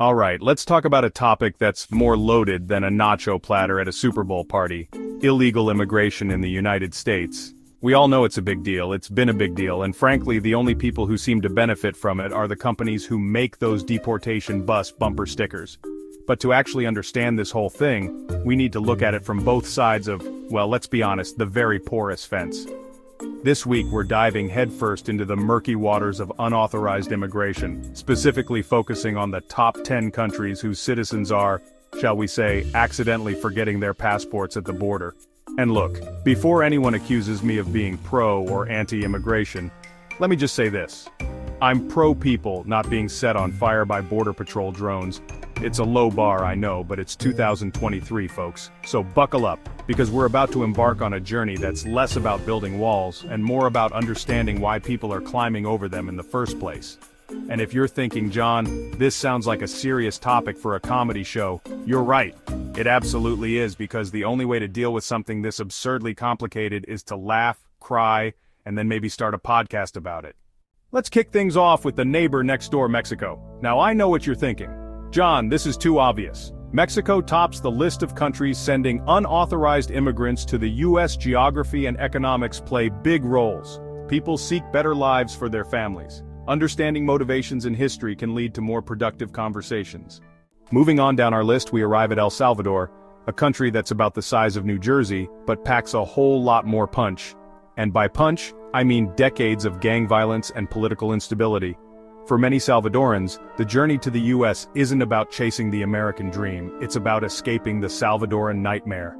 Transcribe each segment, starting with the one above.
Alright, let's talk about a topic that's more loaded than a nacho platter at a Super Bowl party. Illegal immigration in the United States. We all know it's a big deal, it's been a big deal, and frankly the only people who seem to benefit from it are the companies who make those deportation bus bumper stickers. But to actually understand this whole thing, we need to look at it from both sides of, well, let's be honest, the very porous fence. This week we're diving headfirst into the murky waters of unauthorized immigration, specifically focusing on the top 10 countries whose citizens are, shall we say, accidentally forgetting their passports at the border. And look, before anyone accuses me of being pro or anti-immigration, let me just say this. I'm pro-people not being set on fire by Border Patrol drones. It's a low bar, I know, but it's 2023, folks. So buckle up, because we're about to embark on a journey that's less about building walls and more about understanding why people are climbing over them in the first place. And if you're thinking, John, this sounds like a serious topic for a comedy show, you're right. It absolutely is, because the only way to deal with something this absurdly complicated is to laugh, cry, and then maybe start a podcast about it. Let's kick things off with the neighbor next door, Mexico. Now I know what you're thinking. John, this is too obvious. Mexico tops the list of countries sending unauthorized immigrants to the U.S. Geography and economics play big roles. People seek better lives for their families. Understanding motivations in history can lead to more productive conversations. Moving on down our list, we arrive at El Salvador, a country that's about the size of New Jersey, but packs a whole lot more punch. And by punch, I mean decades of gang violence and political instability. For many Salvadorans, the journey to the U.S. isn't about chasing the American dream, it's about escaping the Salvadoran nightmare.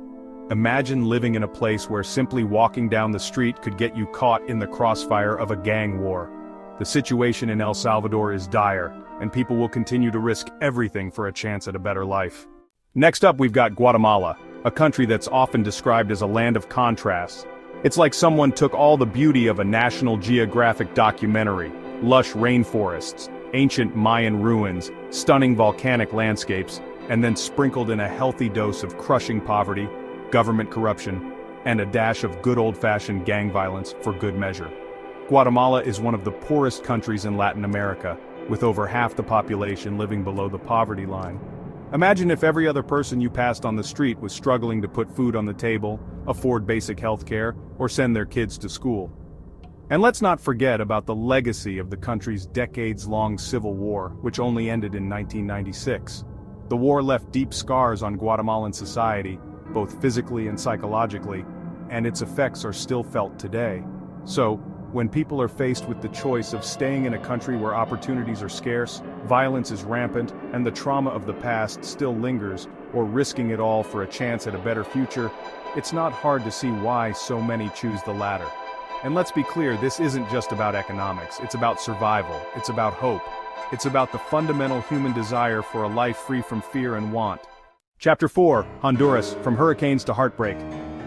Imagine living in a place where simply walking down the street could get you caught in the crossfire of a gang war. The situation in El Salvador is dire, and people will continue to risk everything for a chance at a better life. Next up, we've got Guatemala, a country that's often described as a land of contrasts. It's like someone took all the beauty of a National Geographic documentary, lush rainforests, ancient Mayan ruins, stunning volcanic landscapes, and then sprinkled in a healthy dose of crushing poverty, government corruption, and a dash of good old-fashioned gang violence for good measure. Guatemala is one of the poorest countries in Latin America, with over half the population living below the poverty line. Imagine if every other person you passed on the street was struggling to put food on the table, afford basic health care, or send their kids to school. And let's not forget about the legacy of the country's decades-long civil war, which only ended in 1996. The war left deep scars on Guatemalan society, both physically and psychologically, and its effects are still felt today. So, when people are faced with the choice of staying in a country where opportunities are scarce, violence is rampant, and the trauma of the past still lingers, or risking it all for a chance at a better future, it's not hard to see why so many choose the latter. And let's be clear, this isn't just about economics, it's about survival, it's about hope. It's about the fundamental human desire for a life free from fear and want. Chapter 4, Honduras, From Hurricanes to Heartbreak.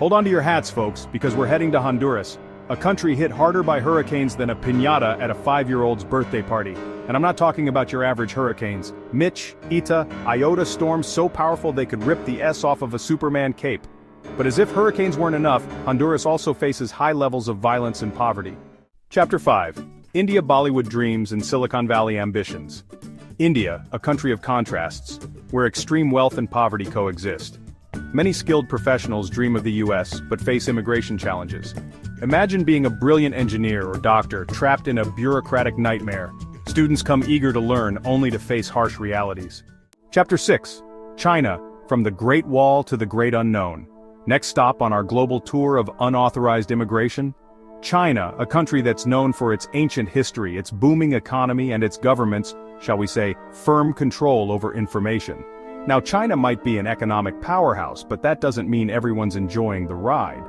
Hold on to your hats, folks, because we're heading to Honduras, a country hit harder by hurricanes than a piñata at a 5-year-old's birthday party. And I'm not talking about your average hurricanes. Mitch, Eta, Iota storms so powerful they could rip the S off of a Superman cape. But as if hurricanes weren't enough, Honduras also faces high levels of violence and poverty. Chapter 5. India, Bollywood dreams and Silicon Valley ambitions. India, a country of contrasts, where extreme wealth and poverty coexist. Many skilled professionals dream of the US, but face immigration challenges. Imagine being a brilliant engineer or doctor trapped in a bureaucratic nightmare. Students come eager to learn, only to face harsh realities. Chapter 6. China, From the Great Wall to the Great Unknown. Next stop on our global tour of unauthorized immigration? China, a country that's known for its ancient history, its booming economy, and its government's, shall we say, firm control over information. Now, China might be an economic powerhouse, but that doesn't mean everyone's enjoying the ride.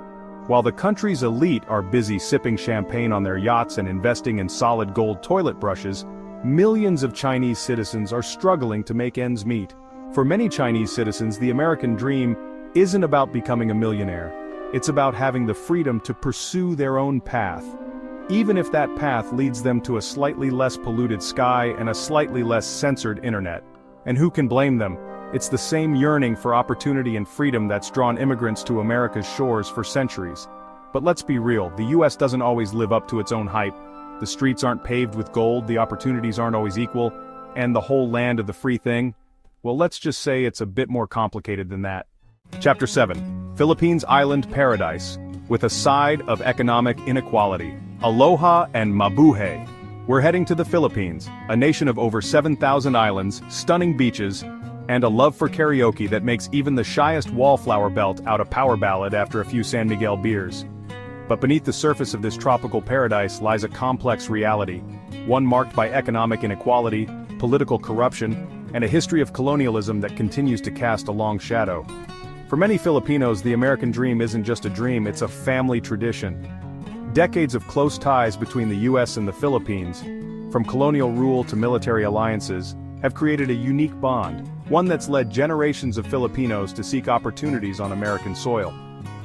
While the country's elite are busy sipping champagne on their yachts and investing in solid gold toilet brushes, millions of Chinese citizens are struggling to make ends meet. For many Chinese citizens, the American dream isn't about becoming a millionaire. It's about having the freedom to pursue their own path, even if that path leads them to a slightly less polluted sky and a slightly less censored internet. And who can blame them? It's the same yearning for opportunity and freedom that's drawn immigrants to America's shores for centuries. But let's be real, the US doesn't always live up to its own hype. The streets aren't paved with gold, the opportunities aren't always equal, and the whole land of the free thing? Well, let's just say it's a bit more complicated than that. Chapter 7. Philippines Island Paradise, with a side of economic inequality. Aloha and mabuhay. We're heading to the Philippines, a nation of over 7,000 islands, stunning beaches, and a love for karaoke that makes even the shyest wallflower belt out a power ballad after a few San Miguel beers. But beneath the surface of this tropical paradise lies a complex reality, one marked by economic inequality, political corruption, and a history of colonialism that continues to cast a long shadow. For many Filipinos, the American dream isn't just a dream, it's a family tradition. Decades of close ties between the US and the Philippines, from colonial rule to military alliances, have created a unique bond, one that's led generations of Filipinos to seek opportunities on American soil.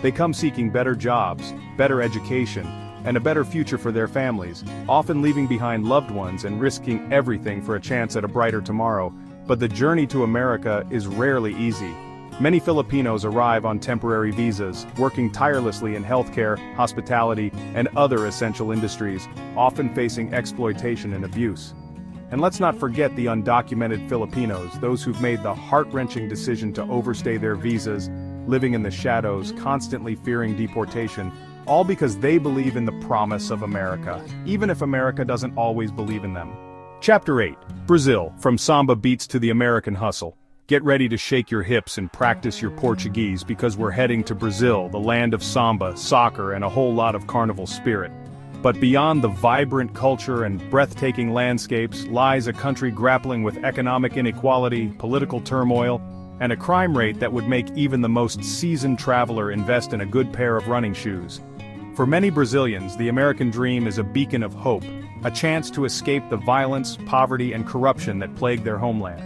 They come seeking better jobs, better education, and a better future for their families, often leaving behind loved ones and risking everything for a chance at a brighter tomorrow. But the journey to America is rarely easy. Many Filipinos arrive on temporary visas, working tirelessly in healthcare, hospitality, and other essential industries, often facing exploitation and abuse. And let's not forget the undocumented Filipinos, those who've made the heart-wrenching decision to overstay their visas, living in the shadows, constantly fearing deportation, all because they believe in the promise of America, even if America doesn't always believe in them. Chapter 8. Brazil, from Samba beats to the American hustle. Get ready to shake your hips and practice your Portuguese because we're heading to Brazil, the land of samba, soccer, and a whole lot of carnival spirit. But beyond the vibrant culture and breathtaking landscapes lies a country grappling with economic inequality, political turmoil, and a crime rate that would make even the most seasoned traveler invest in a good pair of running shoes. For many Brazilians, the American dream is a beacon of hope, a chance to escape the violence, poverty, and corruption that plague their homeland.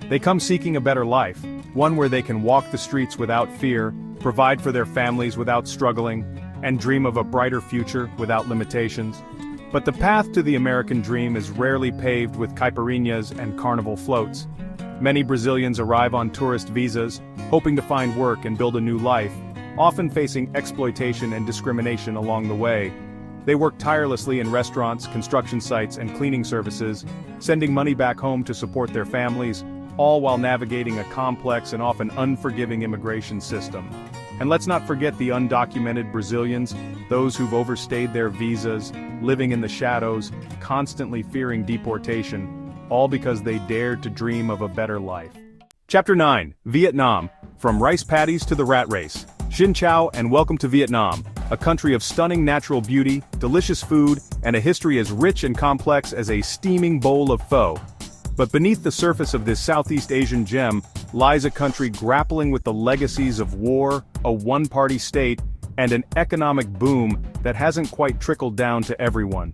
They come seeking a better life, one where they can walk the streets without fear, provide for their families without struggling, and dream of a brighter future without limitations. But the path to the American dream is rarely paved with caipirinhas and carnival floats. Many Brazilians arrive on tourist visas, hoping to find work and build a new life, often facing exploitation and discrimination along the way. They work tirelessly in restaurants, construction sites, and cleaning services, sending money back home to support their families, all while navigating a complex and often unforgiving immigration system. And let's not forget the undocumented Brazilians, those who've overstayed their visas, living in the shadows, constantly fearing deportation, all because they dared to dream of a better life. Chapter 9. Vietnam, from rice paddies to the rat race. Xin Chao and welcome to Vietnam, a country of stunning natural beauty, delicious food, and a history as rich and complex as a steaming bowl of pho. But beneath the surface of this Southeast Asian gem lies a country grappling with the legacies of war, a one-party state, and an economic boom that hasn't quite trickled down to everyone.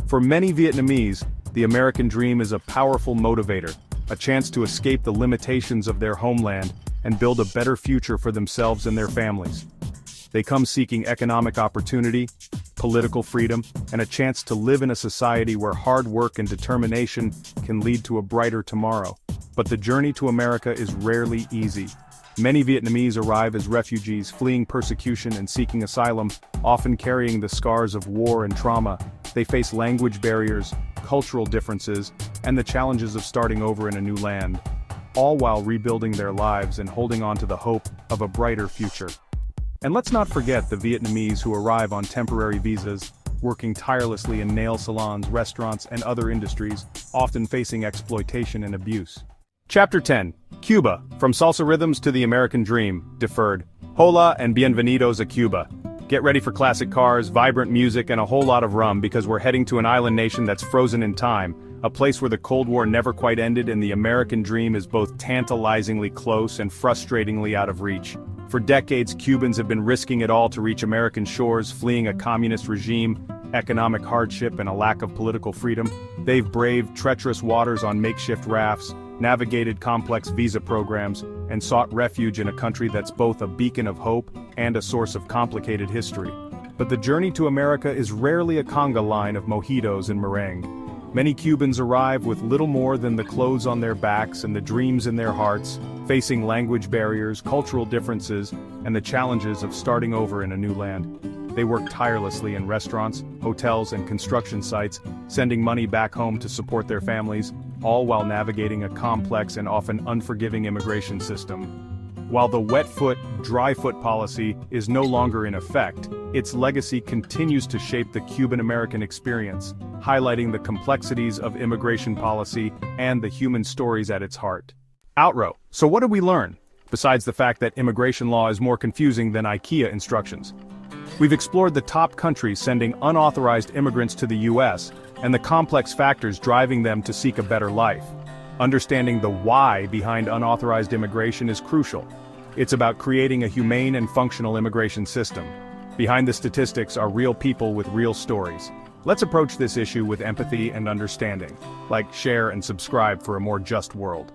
For many Vietnamese, the American dream is a powerful motivator, a chance to escape the limitations of their homeland and build a better future for themselves and their families. They come seeking economic opportunity, political freedom, and a chance to live in a society where hard work and determination can lead to a brighter tomorrow. But the journey to America is rarely easy. Many Vietnamese arrive as refugees, fleeing persecution and seeking asylum, often carrying the scars of war and trauma. They face language barriers, cultural differences, and the challenges of starting over in a new land, all while rebuilding their lives and holding on to the hope of a brighter future. And let's not forget the Vietnamese who arrive on temporary visas, working tirelessly in nail salons, restaurants, and other industries, often facing exploitation and abuse. Chapter 10. Cuba, from salsa rhythms to the American dream, Deferred. Hola and bienvenidos a Cuba. Get ready for classic cars, vibrant music, and a whole lot of rum because we're heading to an island nation that's frozen in time, a place where the Cold War never quite ended and the American dream is both tantalizingly close and frustratingly out of reach. For decades, Cubans have been risking it all to reach American shores, fleeing a communist regime, economic hardship, and a lack of political freedom. They've braved treacherous waters on makeshift rafts, navigated complex visa programs, and sought refuge in a country that's both a beacon of hope and a source of complicated history. But the journey to America is rarely a conga line of mojitos and meringue. Many Cubans arrive with little more than the clothes on their backs and the dreams in their hearts, facing language barriers, cultural differences, and the challenges of starting over in a new land. They work tirelessly in restaurants, hotels, and construction sites, sending money back home to support their families, all while navigating a complex and often unforgiving immigration system. While the wet foot, dry foot policy is no longer in effect, its legacy continues to shape the Cuban-American experience, highlighting the complexities of immigration policy and the human stories at its heart. Outro. So what did we learn? Besides the fact that immigration law is more confusing than IKEA instructions. We've explored the top countries sending unauthorized immigrants to the US, and the complex factors driving them to seek a better life. Understanding the why behind unauthorized immigration is crucial. It's about creating a humane and functional immigration system. Behind the statistics are real people with real stories. Let's approach this issue with empathy and understanding. Like, share, and subscribe for a more just world.